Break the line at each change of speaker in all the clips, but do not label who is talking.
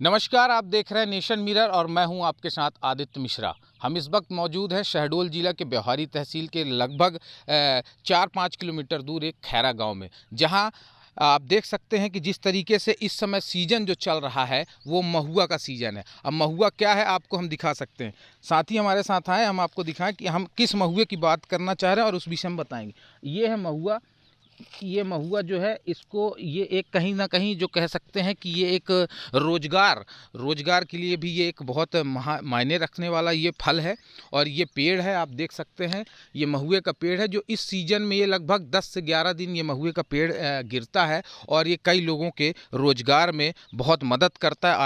नमस्कार, आप देख रहे हैं नेशन मिरर और मैं हूं आपके साथ आदित्य मिश्रा। हम इस वक्त मौजूद हैं शहडोल जिला के ब्यौहारी तहसील के लगभग 4-5 किलोमीटर दूर एक खैरा गांव में, जहां आप देख सकते हैं कि जिस तरीके से इस समय सीज़न जो चल रहा है वो महुआ का सीज़न है। अब महुआ क्या है आपको हम दिखा सकते हैं। साथी हमारे साथ आए, हम आपको दिखाएं कि हम किस महुए की बात करना चाह रहे हैं और उस विषय में बताएंगे। ये है महुआ। ये महुआ जो है, इसको ये एक कहीं ना कहीं जो कह सकते हैं कि ये एक रोजगार के लिए भी ये एक बहुत मायने रखने वाला ये फल है। और ये पेड़ है, आप देख सकते हैं, ये महुए का पेड़ है जो इस सीजन में ये लगभग 10 से 11 दिन ये महुए का पेड़ गिरता है और ये कई लोगों के रोजगार में बहुत मदद करता है,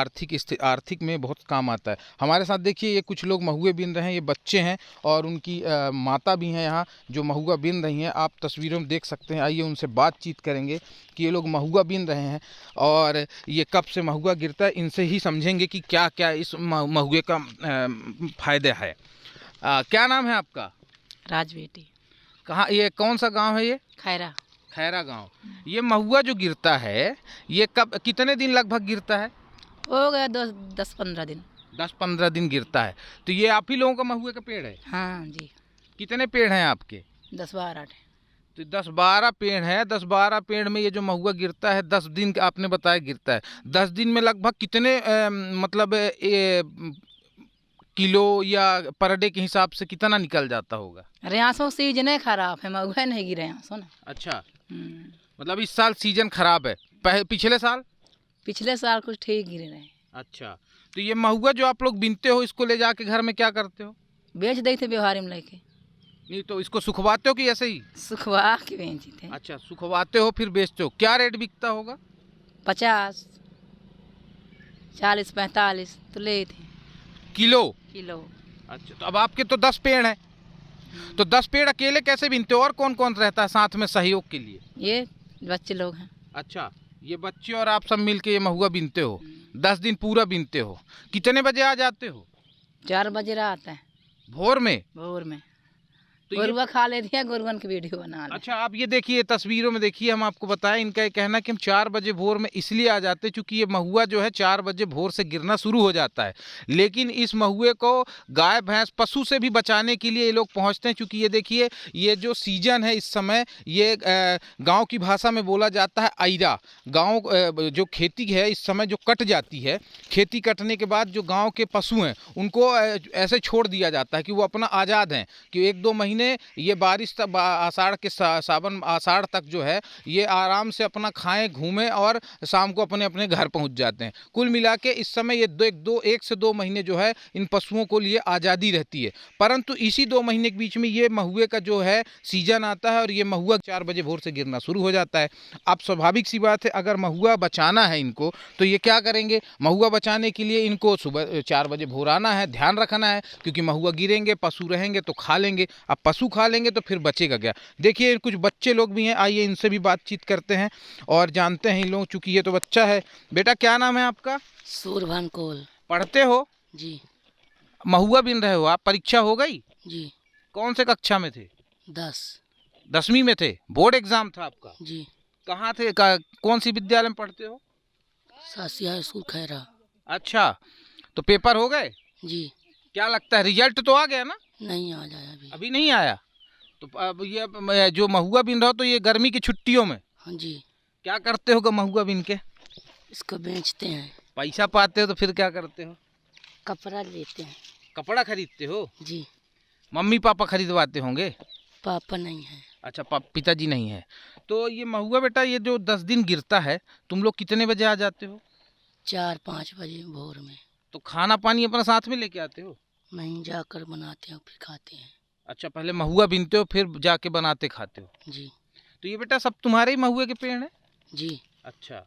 आर्थिक में बहुत काम आता है। हमारे साथ देखिए, ये कुछ लोग महुए बीन रहे हैं, ये बच्चे हैं और उनकी माता भी हैं यहाँ जो महुआ बीन रही हैं। आप तस्वीरों में देख सकते हैं। आइए उनसे बातचीत करेंगे कि ये लोग महुआ बीन रहे हैं और ये कब से महुआ गिरता है, इनसे ही समझेंगे कि क्या क्या इस महुए का फायदा है। क्या नाम है आपका?
राज बेटी।
कहाँ, ये कौन सा गांव है? ये
खैरा।
खैरा गांव। ये महुआ जो गिरता है ये कब, कितने दिन लगभग गिरता है?
हो गया 10-15 दिन।
10-15 दिन गिरता है। तो ये आप ही लोगों का महुए का पेड़ है?
हाँ जी।
कितने पेड़ हैं आपके?
10-12।
तो 10-12 पेड़ है। 10-12 पेड़ में ये जो महुआ गिरता है 10 दिन का आपने बताया गिरता है। 10 दिन में लगभग कितने मतलब किलो या पर डे के हिसाब से कितना निकल जाता होगा?
रेहासों सीजन खराब है, महुआ नहीं गिरे यहाँ ना।
अच्छा, मतलब इस साल सीजन खराब है। पिछले साल
कुछ ठीक गिरे रहे।
अच्छा, तो ये महुआ जो आप लोग बीनते हो, इसको ले जाके घर में क्या करते हो?
बेच देते व्यवहारी में लेके।
नहीं तो इसको सुखवाते हो कि ऐसे ही?
सुखवा के बेचते।
अच्छा, सुखवाते हो फिर बेचते हो। क्या रेट बिकता होगा?
50, 40, 45 तो लेते
किलो।
अच्छा,
तो अब आपके तो 10 पेड़ हैं, तो 10 पेड़ अकेले कैसे बीनते हो? और कौन कौन रहता है साथ में सहयोग के लिए?
ये बच्चे लोग हैं।
अच्छा, ये बच्चे और आप सब मिलके ये महुआ बीनते हो। 10 दिन पूरा बीनते हो। कितने बजे आ जाते हो?
4 बजे रात है।
भोर में?
तो गोरुआ खा लेती है, गोरुअन की वीडियो बना ले।
अच्छा, आप ये देखिए तस्वीरों में देखिए, हम आपको बताएं, इनका ये कहना कि हम 4 बजे भोर में इसलिए आ जाते हैं क्योंकि ये महुआ जो है 4 बजे भोर से गिरना शुरू हो जाता है। लेकिन इस महुए को गाय भैंस पशु से भी बचाने के लिए ये लोग पहुंचते हैं, क्योंकि ये देखिए, ये जो सीजन है इस समय, ये गाँव की भाषा में बोला जाता है आयरा। गाँव जो खेती है इस समय जो कट जाती है, खेती कटने के बाद जो गाँव के पशु हैं उनको ऐसे छोड़ दिया जाता है कि वो अपना आज़ाद हैं कि 1-2 महीने ये बारिश तक, आषाढ़ के सावन आषाढ़ तक जो है ये आराम से अपना खाएं घूमें और शाम को अपने अपने घर पहुंच जाते हैं। कुल मिला के इस समय ये 1 से 2 महीने जो है इन पशुओं को लिए आज़ादी रहती है। परंतु इसी 2 महीने के बीच में ये महुए का जो है सीजन आता है और ये महुआ 4 बजे भोर से गिरना शुरू हो जाता है। अब स्वाभाविक सी बात है, अगर महुआ बचाना है इनको तो ये क्या करेंगे? महुआ बचाने के लिए इनको सुबह 4 बजे भोर आना है, ध्यान रखना है, क्योंकि महुआ गिरेंगे, पशु रहेंगे तो खा लेंगे। अब पशु खा लेंगे तो फिर बचेगा क्या? देखिए, कुछ बच्चे लोग भी हैं, आइए इनसे भी बातचीत करते हैं और जानते हैं इन लोग, चूंकि ये तो बच्चा है। बेटा, क्या नाम है आपका?
सूरभान कोल।
पढ़ते हो?
जी।
महुआ बीन रहे हो आप? परीक्षा हो गई?
जी।
कौन से कक्षा में थे?
10वीं
में थे। बोर्ड एग्जाम था आपका?
जी।
कहाँ थे? कौन सी विद्यालय में पढ़ते हो?
सासी हाई स्कूल खैरा।
अच्छा, तो पेपर हो गए?
जी।
क्या लगता है, रिजल्ट तो आ गया ना?
नहीं आ जाया
अभी नहीं आया। तो अब ये जो महुआ बीन रहा हो तो ये गर्मी की छुट्टियों में?
हाँ जी।
क्या करते हो महुआ बीन के?
इसको बेचते हैं।
पैसा पाते हो तो फिर क्या करते हो?
कपड़ा लेते हैं।
कपड़ा खरीदते हो?
जी।
मम्मी पापा खरीदवाते होंगे?
पापा नहीं है।
अच्छा, पिताजी नहीं है। तो ये महुआ बेटा, ये जो 10 दिन गिरता है, तुम लोग कितने बजे आ जाते हो?
4-5 बजे भोर में।
तो खाना पानी अपना साथ में लेके आते हो?
नहीं, जाकर बनाते हैं फिर खाते हैं। अच्छा,
पहले महुआ बीनते हो फिर जाके बनाते खाते हो?
जी।
तो ये बेटा सब तुम्हारे ही महुए के पेड़ हैं?
जी।
अच्छा,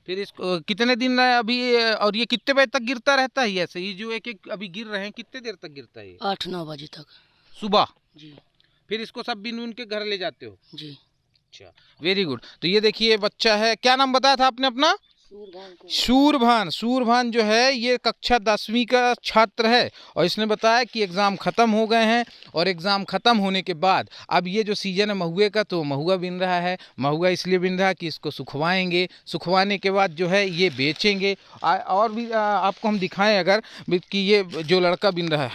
फिर इसको कितने दिन अभी, और ये कितने बजे तक गिरता रहता है? ऐसे ये जो एक अभी गिर रहे हैं, कितने देर तक गिरता है?
8-9 बजे तक
सुबह।
जी।
फिर इसको सब बीन उन के घर ले जाते हो?
जी।
अच्छा, वेरी गुड। तो ये देखिए बच्चा है, क्या नाम बताया था आपने अपना? सूरभान जो है ये कक्षा 10वीं का छात्र है और इसने बताया कि एग्ज़ाम ख़त्म हो गए हैं और एग्ज़ाम ख़त्म होने के बाद अब ये जो सीज़न है महुए का, तो महुआ बिन रहा है। महुआ इसलिए बिन रहा है कि इसको सुखवाएंगे, सुखवाने के बाद जो है ये बेचेंगे। और भी आपको हम दिखाएं अगर कि ये जो लड़का बिन रहा है,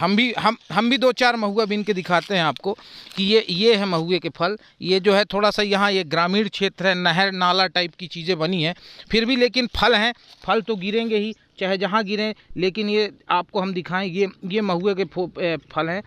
हम भी 2-4 महुआ बिन के दिखाते हैं आपको कि ये है महुए के फल। ये जो है थोड़ा सा यहाँ ये ग्रामीण क्षेत्र है, नहर नाला टाइप की चीज़ें बनी हैं, फिर भी लेकिन फल हैं, फल तो गिरेंगे ही चाहे जहाँ गिरें। लेकिन ये आपको हम दिखाएं, ये महुए के फल हैं।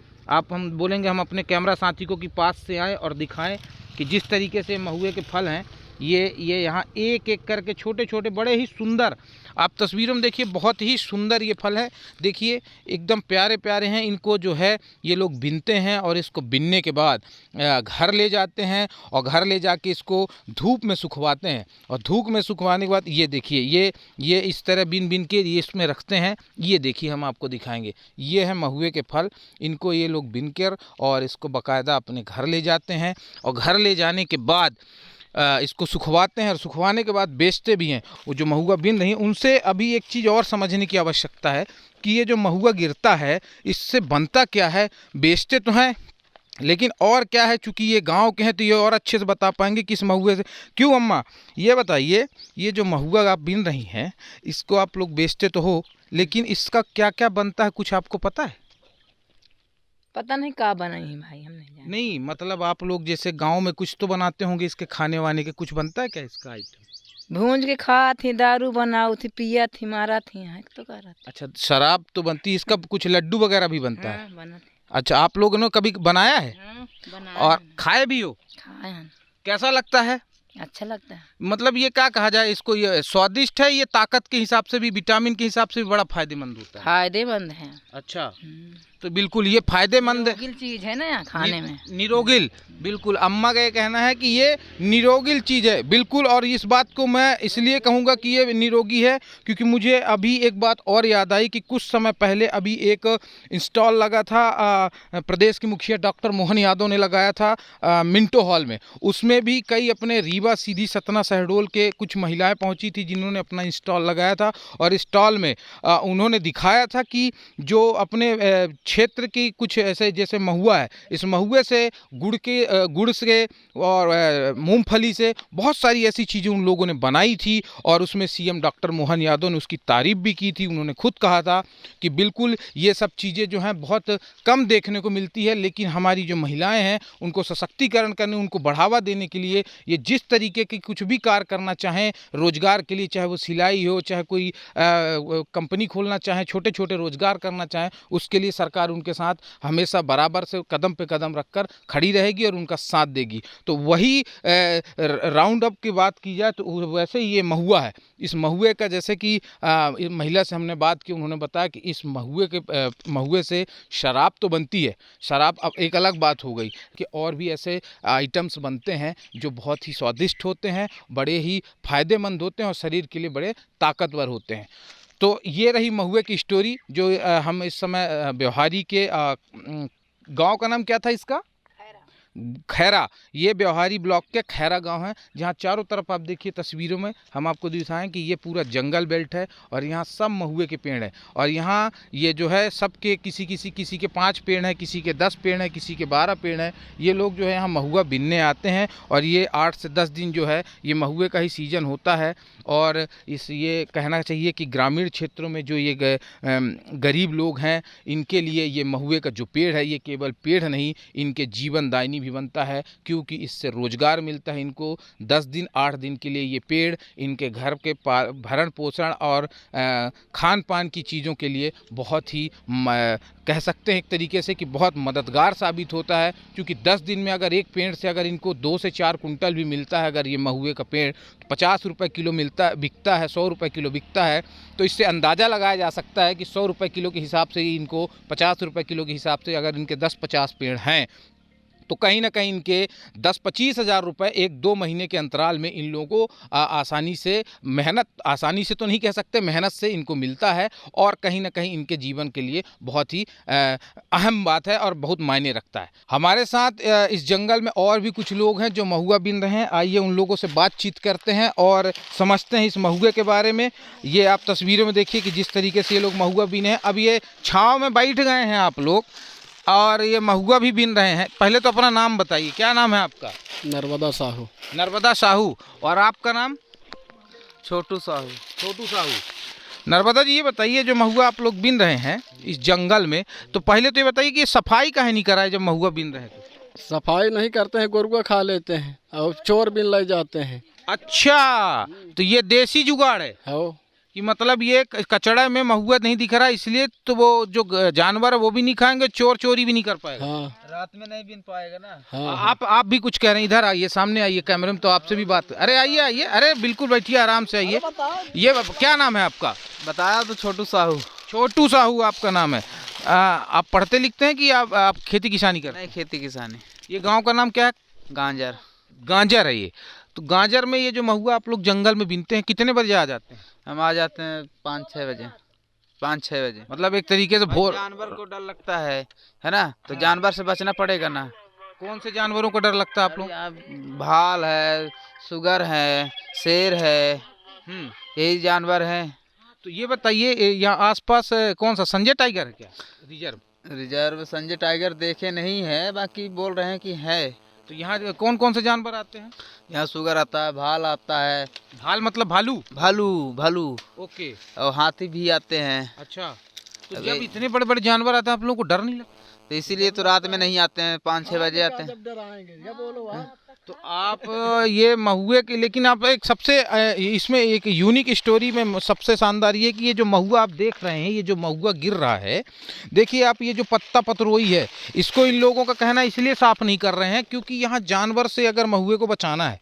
हम बोलेंगे हम अपने कैमरा साथी को कि पास से आए और दिखाएं कि जिस तरीके से महुए के फल हैं, ये यहाँ एक एक करके छोटे छोटे बड़े ही सुंदर, आप तस्वीरों में देखिए, बहुत ही सुंदर ये फल है। देखिए एकदम प्यारे प्यारे हैं। इनको जो है ये लोग बीनते हैं और इसको बीनने के बाद घर ले जाते हैं और घर ले जाके इसको धूप में सुखवाते हैं और धूप में सुखवाने के बाद ये देखिए ये इस तरह बीन बीन के ये इसमें रखते हैं। ये देखिए हम आपको दिखाएंगे, ये है महुए के फल। इनको ये लोग बीन कर और इसको बाकायदा अपने घर ले जाते हैं और घर ले जाने के बाद इसको सुखवाते हैं और सुखवाने के बाद बेचते भी हैं। वो जो महुआ बिन रही हैं उनसे अभी एक चीज़ और समझने की आवश्यकता है कि ये जो महुआ गिरता है इससे बनता क्या है। बेचते तो हैं लेकिन और क्या है, चूँकि ये गांव के हैं तो ये और अच्छे से बता पाएंगे कि इस महुए से। क्यों अम्मा, ये बताइए, ये जो महुआ आप बिन रही हैं इसको आप लोग बेचते तो हो, लेकिन इसका क्या क्या बनता है कुछ आपको पता है?
पता नहीं क्या बनाई है भाई, हम नहीं जानते।
नहीं मतलब आप लोग जैसे गांव में कुछ तो बनाते होंगे, इसके खाने वाने के कुछ बनता है क्या इसका आइटम?
भूंज के खा थी, दारू बनाओ थी, पिया थी, मारा थी, हाँ तो कर रहा था।
अच्छा, शराब तो बनती है, इसका कुछ लड्डू वगैरह भी बनता है?
हाँ, बना थी।
अच्छा, आप लोगों ने कभी बनाया है?
हाँ, बनाया
और
है।
खाए भी हो?
खाए हैं।
कैसा लगता है?
अच्छा लगता है।
मतलब ये क्या कहा जाए इसको, ये स्वादिष्ट है, ये ताकत के हिसाब से भी, विटामिन के हिसाब से भी बड़ा फायदेमंद होता है।
फायदेमंद है।
अच्छा, तो बिल्कुल ये फायदेमंद
निरोगिल चीज है ना खाने में।
निरोगिल, बिल्कुल अम्मा का ये कहना है कि ये निरोगिल चीज़ है बिल्कुल। और इस बात को मैं इसलिए कहूँगा कि ये निरोगी है क्योंकि मुझे अभी एक बात और याद आई कि कुछ समय पहले अभी एक इंस्टॉल लगा था, प्रदेश के मुखिया डॉक्टर मोहन यादव ने लगाया था मिंटो हॉल में। उसमें भी कई अपने रीवा सीधी सतना शहडोल के कुछ महिलाएं पहुंची थी जिन्होंने अपना इंस्टॉल लगाया था और स्टॉल में उन्होंने दिखाया था कि जो अपने क्षेत्र की कुछ ऐसे जैसे महुआ है, इस महुए से गुड़ से और मूंगफली से बहुत सारी ऐसी चीज़ें उन लोगों ने बनाई थी और उसमें सीएम डॉक्टर मोहन यादव ने उसकी तारीफ भी की थी। उन्होंने खुद कहा था कि बिल्कुल ये सब चीज़ें जो हैं बहुत कम देखने को मिलती है, लेकिन हमारी जो महिलाएं हैं उनको सशक्तिकरण करने, उनको बढ़ावा देने के लिए ये जिस तरीके की कुछ भी कार्य करना चाहें रोजगार के लिए, चाहे वो सिलाई हो, चाहे कोई कंपनी खोलना चाहें, छोटे छोटे रोजगार करना चाहें, उसके लिए सरकार उनके साथ हमेशा बराबर से कदम पे कदम रखकर खड़ी रहेगी और उनका साथ देगी। तो वही राउंड अप की बात की जाए तो वैसे ही ये महुआ है। इस महुए का जैसे कि महिला से हमने बात की, उन्होंने बताया कि इस महुए से शराब तो बनती है। शराब अब एक अलग बात हो गई कि और भी ऐसे आइटम्स बनते हैं जो बहुत ही स्वादिष्ट होते हैं, बड़े ही फायदेमंद होते हैं और शरीर के लिए बड़े ताकतवर होते हैं। तो ये रही महुए की स्टोरी जो हम इस समय ब्यौहारी के गांव का नाम क्या था इसका? खैरा। ये ब्यौहारी ब्लॉक के खैरा गांव है जहां चारों तरफ आप देखिए तस्वीरों में हम आपको दिखाएं कि ये पूरा जंगल बेल्ट है और यहाँ सब महुए के पेड़ हैं और यहाँ ये जो है सबके किसी के 5 पेड़ हैं, किसी के 10 पेड़ हैं, किसी के 12 पेड़ हैं। ये लोग जो है यहाँ महुआ बीनने आते हैं और ये 8 से 10 दिन जो है ये महुए का ही सीजन होता है। और ये कहना चाहिए कि ग्रामीण क्षेत्रों में जो ये गरीब लोग हैं इनके लिए ये महुए का जो पेड़ है ये केवल पेड़ नहीं, इनके जीवनदायिनी भी बनता है क्योंकि इससे रोजगार मिलता है इनको। 10 दिन 8 दिन के लिए ये पेड़ इनके घर के भरण पोषण और खान पान की चीज़ों के लिए बहुत ही कह सकते हैं एक तरीके से कि बहुत मददगार साबित होता है क्योंकि 10 दिन में अगर एक पेड़ से अगर इनको 2 से 4 कुंटल भी मिलता है, अगर ये महुए का पेड़ 50 रुपये किलो बिकता है, 100 रुपये किलो बिकता है, तो इससे अंदाज़ा लगाया जा सकता है कि 100 रुपये किलो के हिसाब से इनको 50 रुपये किलो के हिसाब से अगर इनके 10-50 पेड़ हैं तो कहीं ना कहीं इनके 10-25 हज़ार रुपये 1-2 महीने के अंतराल में इन लोगों को आसानी से तो नहीं कह सकते, मेहनत से इनको मिलता है और कहीं ना कहीं इनके जीवन के लिए बहुत ही अहम बात है और बहुत मायने रखता है। हमारे साथ इस जंगल में और भी कुछ लोग हैं जो महुआ बीन रहे हैं। आइए उन लोगों से बातचीत करते हैं और समझते हैं इस महुए के बारे में। ये आप तस्वीरों में देखिए कि जिस तरीके से ये लोग महुआ बीने हैं। अब ये छाँव में बैठ गए हैं आप लोग और ये महुआ भी बीन रहे हैं। पहले तो अपना नाम बताइए, क्या नाम है आपका?
नर्मदा साहू।
नर्मदा साहू। और आपका नाम?
छोटू साहू।
छोटू साहू। नर्मदा जी, ये बताइए जो महुआ आप लोग बीन रहे हैं इस जंगल में, तो पहले तो ये बताइए कि ये सफाई काहे नहीं कराए जब महुआ बीन रहे थे?
सफाई नहीं करते हैं, गोरुआ खा लेते हैं और चोर बिन ले जाते हैं।
अच्छा, तो ये देसी जुगाड़ है
हो
कि मतलब ये कचड़ा में महुआ नहीं दिख रहा इसलिए तो वो जो जानवर है वो भी नहीं खाएंगे, चोर चोरी भी नहीं कर पाएगा।
हाँ,
रात में नहीं बीन पाएगा ना।
हाँ।
आप भी कुछ कह रहे हैं, इधर आइए, सामने आइए कैमरे में, तो आपसे भी बात। अरे आइए आइए, अरे बिल्कुल बैठिए, आराम से आइए। ये क्या नाम है आपका?
बताया तो छोटू साहू।
छोटू साहू आपका नाम है। आप पढ़ते लिखते हैं कि आप खेती किसानी करते हैं?
नहीं, खेती किसानी।
ये गांव का नाम क्या है?
गांजर।
गांजर है ये। तो गांजर में ये जो महुआ आप लोग जंगल में बीनते हैं, कितने बजे आ जाते हैं?
हम आ जाते हैं 5-6 बजे। 5-6 बजे।
मतलब एक तरीके से भोर।
जानवर को डर लगता है ना, तो जानवर से बचना पड़ेगा ना।
कौन से जानवरों का डर लगता है आप लोग?
भाल है, सुगर है, शेर है, यही जानवर है।
तो ये बताइए, यहाँ आसपास कौन सा संजय टाइगर है क्या?
रिजर्व संजय टाइगर देखे नहीं है, बाकी बोल रहे हैं कि है।
तो यहाँ कौन कौन से जानवर आते हैं?
यहाँ सुगर आता है, भाल आता है।
भाल मतलब भालू?
भालू।
ओके।
और हाथी भी आते हैं।
अच्छा, तो जब इतने बड़े बड़े जानवर आते हैं आप लोगों को डर नहीं लगता?
तो इसीलिए तो रात में नहीं आते हैं, 5-6 बजे आते हैं।
तो आप ये महुए के, लेकिन आप एक सबसे इसमें एक यूनिक स्टोरी में सबसे शानदार ये कि ये जो महुआ आप देख रहे हैं, ये जो महुआ गिर रहा है, देखिए आप, ये जो पत्ता पतरोई है, इसको इन लोगों का कहना इसलिए साफ नहीं कर रहे हैं क्योंकि यहाँ जानवर से अगर महुए को बचाना है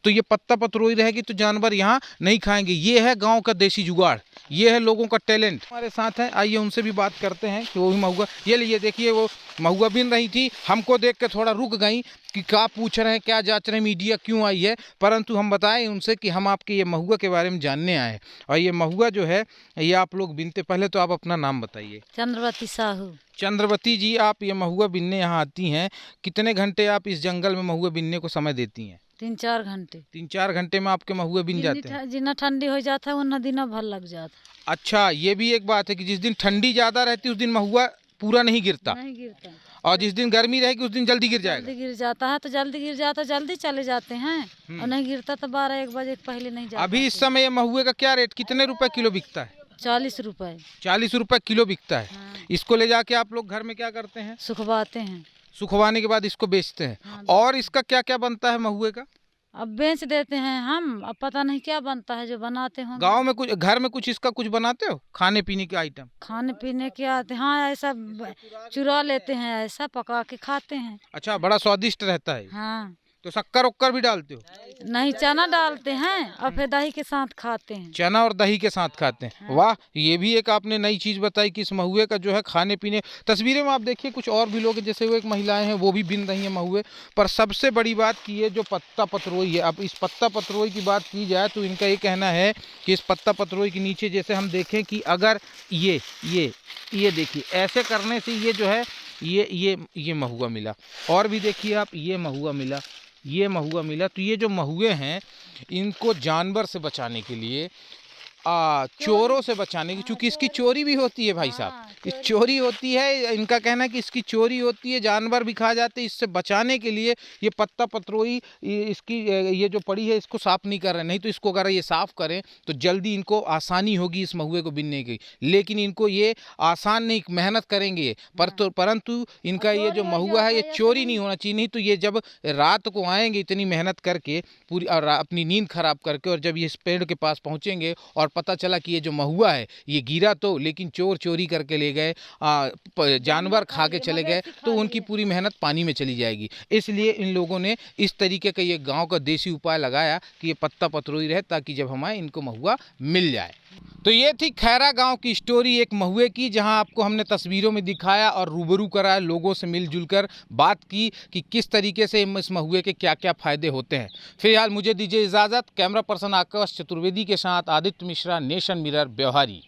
तो ये पत्ता पतरोई रहेगी तो जानवर यहाँ नहीं खाएंगे। ये है गांव का देसी जुगाड़, ये है लोगों का टैलेंट। हमारे साथ हैं, आइए उनसे भी बात करते हैं कि वो भी महुआ, ये लीजिए देखिए, वो महुआ बीन रही थी, हमको देख के थोड़ा रुक गई कि क्या पूछ रहे हैं, क्या जांच रहे हैं, मीडिया क्यों आई है, परंतु हम बताएं उनसे कि हम आपके ये महुआ के बारे में जानने आए। और ये महुआ जो है ये आप लोग बीनते, पहले तो आप अपना नाम बताइए।
चंद्रवती साहू।
चंद्रवती जी, आप ये महुआ बीनने यहाँ आती हैं, कितने घंटे आप इस जंगल में महुआ बीनने को समय देती हैं?
3-4 घंटे।
3-4 घंटे में आपके महुए बीन जाते हैं?
जितना ठंडी हो जाता है उतना दिन भर लग जाता।
अच्छा, ये भी एक बात है कि जिस दिन ठंडी ज्यादा रहती है उस दिन महुआ पूरा नहीं गिरता, और जिस दिन गर्मी रहेगी उस दिन जल्दी गिर जाएगा।
जल्दी गिर जाता है तो जल्दी गिर जाता, जल्दी चले जाते हैं, और नहीं गिरता तो 12-1 बजे पहले नहीं जाता।
अभी इस समय ये महुए का क्या रेट, कितने रुपए किलो बिकता है?
40 रुपए।
40 रुपए किलो बिकता है।
हाँ।
इसको ले जाके आप लोग घर में क्या करते हैं?
सुखवाते हैं।
सुखवाने के बाद इसको बेचते हैं।
हाँ।
और इसका क्या क्या बनता है महुए का?
अब बेच देते हैं हम, अब पता नहीं क्या बनता है जो बनाते होंगे।
गांव में कुछ, घर में कुछ इसका कुछ बनाते हो खाने पीने के आइटम?
खाने पीने के आते, हाँ, ऐसा चुरा लेते हैं, ऐसा पका के खाते हैं।
अच्छा, बड़ा स्वादिष्ट रहता है।
हाँ।
तो शक्कर उक्कर भी डालते हो?
नहीं, चना डालते हैं और फिर दही के साथ खाते हैं।
चना और दही के साथ खाते हैं।
हाँ।
वाह, ये भी एक आपने नई चीज बताई कि इस महुए का जो है खाने पीने। तस्वीरें में आप देखिए कुछ और भी लोग हैं, जैसे वो एक महिलाएं हैं वो भी बिन रही हैं महुए पर। सबसे बड़ी बात कि ये जो पत्ता पतरोई है, अब इस पत्ता पतरोई की बात की जाए तो इनका ये कहना है कि इस पत्ता पतरोई के नीचे जैसे हम देखें कि अगर ये देखिए ऐसे करने से ये जो है ये महुआ मिला, और भी देखिए आप, ये महुआ मिला, ये महुआ मिला। तो ये जो महुए हैं इनको जानवर से बचाने के लिए, चोरों से बचाने की, चूंकि इसकी चोरी भी होती है भाई साहब, इस चोरी होती है, इनका कहना है कि इसकी चोरी होती है, जानवर भी खा जाते हैं। इससे बचाने के लिए ये पत्ता पतरोई इसकी ये जो पड़ी है इसको साफ नहीं कर रहे, नहीं तो इसको अगर ये साफ करें तो जल्दी इनको आसानी होगी इस महुए को बीनने की। लेकिन इनको ये आसान नहीं, मेहनत करेंगे परंतु इनका ये जो महुआ है ये चोरी नहीं होना चाहिए। नहीं तो ये जब रात को आएंगे इतनी मेहनत करके पूरी और अपनी नींद खराब करके, और जब ये इस पेड़ के पास पहुँचेंगे और पता चला कि ये जो महुआ है ये गिरा तो, लेकिन चोर चोरी करके ले गए, जानवर खा के चले गए, तो उनकी पूरी मेहनत पानी में चली जाएगी। इसलिए इन लोगों ने इस तरीके का ये गांव का देसी उपाय लगाया कि ये पत्ता पतरोई रहे ताकि जब हम आए इनको महुआ मिल जाए। तो ये थी खैरा गांव की स्टोरी एक महुए की, जहां आपको हमने तस्वीरों में दिखाया और रूबरू कराया, लोगों से मिलजुल कर बात की कि किस तरीके से इस महुए के क्या क्या फ़ायदे होते हैं। फिलहाल मुझे दीजिए इजाज़त। कैमरा पर्सन आकाश चतुर्वेदी के साथ आदित्य मिश्रा, नेशन मिरर, ब्यौहारी।